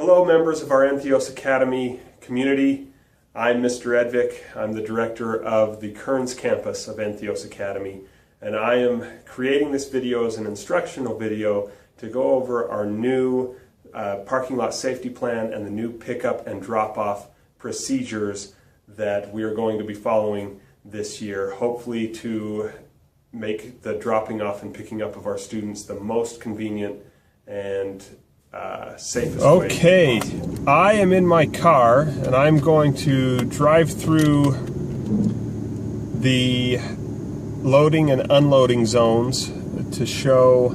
Hello members of our Entheos Academy community. I'm Mr. Edvik. I'm the director of the Kearns campus of Entheos Academy, and I am creating this video as an instructional video to go over our new parking lot safety plan and the new pickup and drop-off procedures that we are going to be following this year, hopefully to make the dropping off and picking up of our students the most convenient and safest way. Okay, I am in my car and I'm going to drive through the loading and unloading zones to show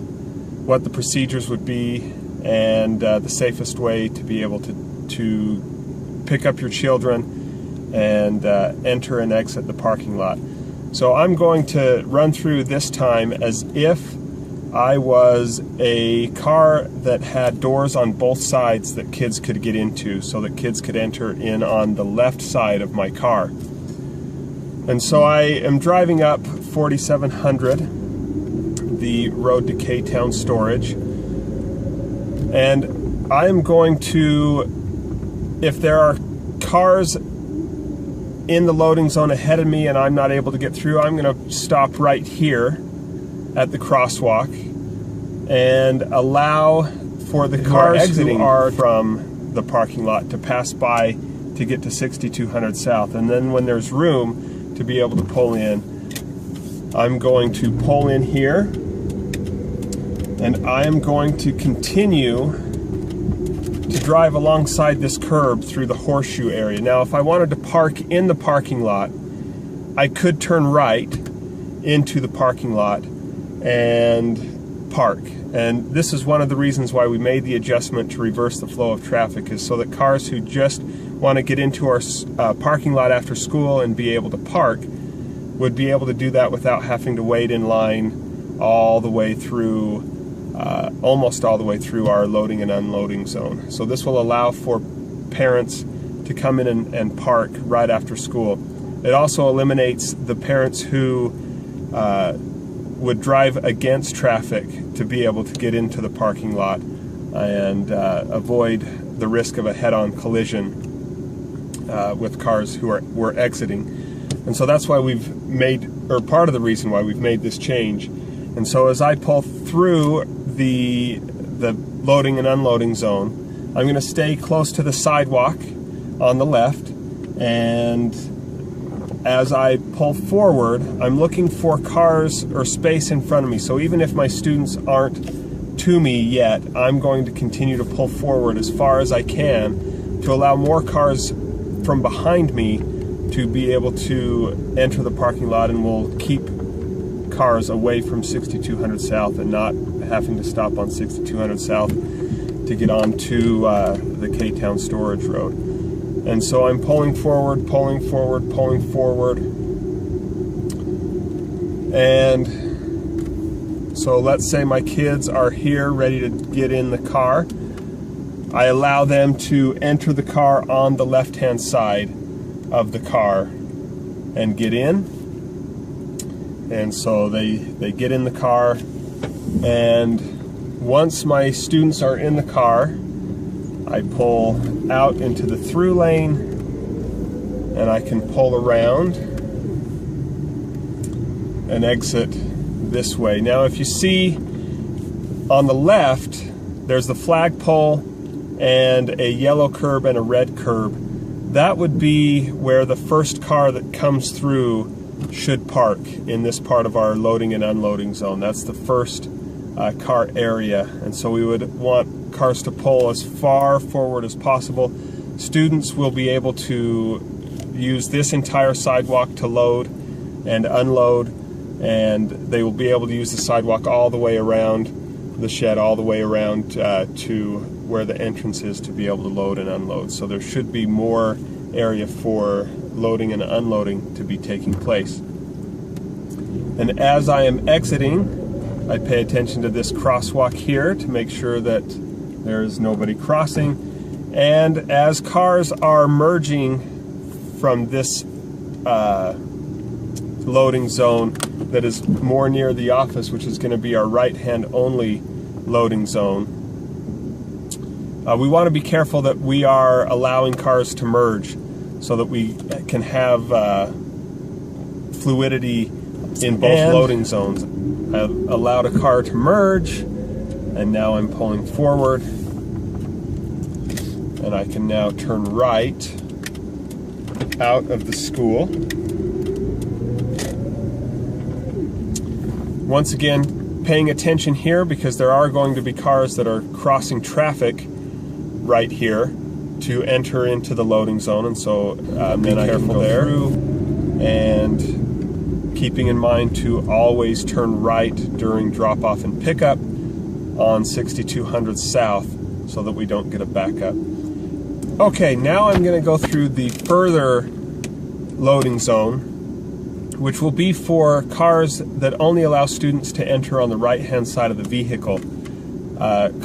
what the procedures would be and the safest way to be able to pick up your children and enter and exit the parking lot. So I'm going to run through this time as if I was a car that had doors on both sides that kids could get into, so that kids could enter in on the left side of my car. And so I am driving up 4700, the road to K-Town Storage, and I am going to, if there are cars in the loading zone ahead of me and I'm not able to get through, I'm going to stop right here at the crosswalk and allow for the cars exiting from the parking lot to pass by to get to 6200 South, and then when there's room to be able to pull in, I'm going to pull in here and I am going to continue to drive alongside this curb through the horseshoe area. Now if I wanted to park in the parking lot, I could turn right into the parking lot and park, and this is one of the reasons why we made the adjustment to reverse the flow of traffic, is so that cars who just want to get into our parking lot after school and be able to park would be able to do that without having to wait in line all the way through, almost all the way through our loading and unloading zone. So this will allow for parents to come in and park right after school. It also eliminates the parents who would drive against traffic to be able to get into the parking lot and avoid the risk of a head-on collision with cars who were exiting. And so that's why we've made, or part of the reason why we've made this change. And so as I pull through the loading and unloading zone, I'm going to stay close to the sidewalk on the left, and as I pull forward, I'm looking for cars or space in front of me. So even if my students aren't to me yet, I'm going to continue to pull forward as far as I can to allow more cars from behind me to be able to enter the parking lot, and we'll keep cars away from 6200 South and not having to stop on 6200 South to get onto the K-Town Storage Road. And so I'm pulling forward, pulling forward, pulling forward. And so let's say my kids are here ready to get in the car. I allow them to enter the car on the left-hand side of the car and get in. And so they get in the car, and once my students are in the car, I pull out into the through lane and I can pull around and exit this way. Now if you see on the left, there's the flagpole and a yellow curb and a red curb. That would be where the first car that comes through should park in this part of our loading and unloading zone. That's the first car area, and so we would want cars to pull as far forward as possible. Students will be able to use this entire sidewalk to load and unload, and they will be able to use the sidewalk all the way around the shed, all the way around to where the entrance is to be able to load and unload. So there should be more area for loading and unloading to be taking place. And as I am exiting, I pay attention to this crosswalk here to make sure that there's nobody crossing. And as cars are merging from this loading zone that is more near the office, which is going to be our right-hand only loading zone, We want to be careful that we are allowing cars to merge so that we can have fluidity in both loading zones. I've allowed a car to merge, and now I'm pulling forward, and I can now turn right out of the school. Once again, paying attention here because there are going to be cars that are crossing traffic right here to enter into the loading zone, and so be careful there. And keeping in mind to always turn right during drop-off and pickup on 6200 South so that we don't get a backup. Okay, now I'm going to go through the further loading zone, which will be for cars that only allow students to enter on the right-hand side of the vehicle.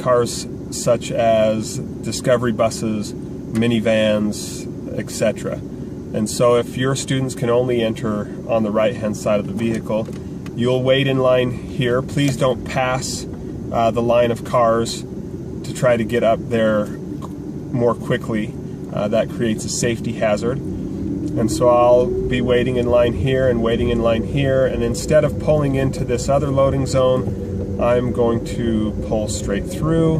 Cars such as discovery buses, minivans, etc. And so if your students can only enter on the right-hand side of the vehicle, you'll wait in line here. Please don't pass the line of cars to try to get up there more quickly. That creates a safety hazard. And so I'll be waiting in line here and waiting in line here, and instead of pulling into this other loading zone, I'm going to pull straight through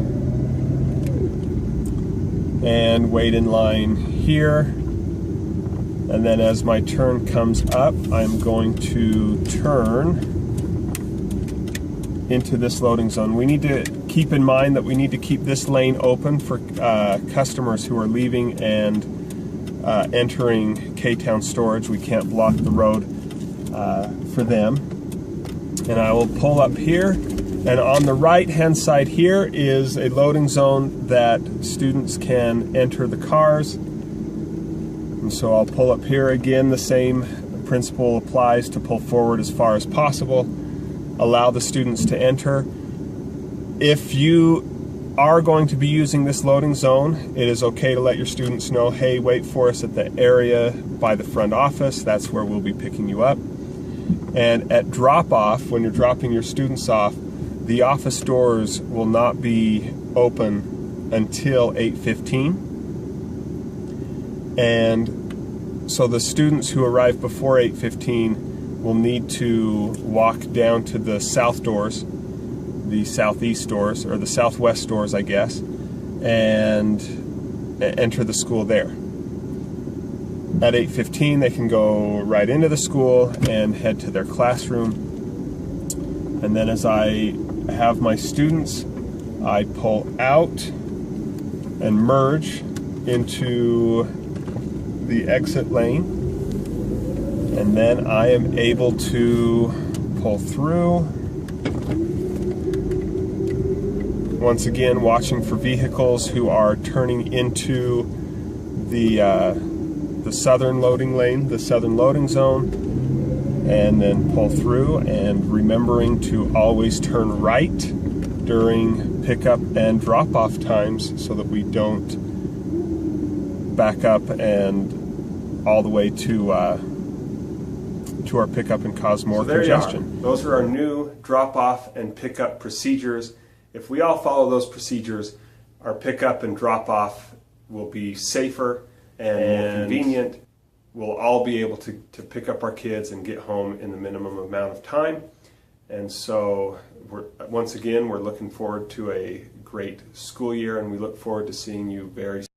and wait in line here. And then as my turn comes up, I'm going to turn into this loading zone. We need to keep in mind that we need to keep this lane open for customers who are leaving and entering K-Town storage. We can't block the road for them. And I will pull up here, and on the right hand side here is a loading zone that students can enter the cars. And so I'll pull up here again. The same principle applies to pull forward as far as possible, allow the students to enter. If you are going to be using this loading zone, it is okay to let your students know, hey, wait for us at the area by the front office. That's where we'll be picking you up. And at drop-off, when you're dropping your students off, the office doors will not be open until 8:15. And so the students who arrive before 8:15 will need to walk down to the south doors, the southeast doors, or the southwest doors, I guess, and enter the school there. At 8:15, they can go right into the school and head to their classroom. And then as I have my students, I pull out and merge into the exit lane. And then I am able to pull through. Once again, watching for vehicles who are turning into the southern loading lane, the southern loading zone, and then pull through, and remembering to always turn right during pickup and drop-off times so that we don't back up and all the way to our pickup and cause more congestion. Those are our new drop-off and pickup procedures. If we all follow those procedures, our pickup and drop-off will be safer and more convenient. We'll all be able to pick up our kids and get home in the minimum amount of time. And so, once again, we're looking forward to a great school year, and we look forward to seeing you very soon.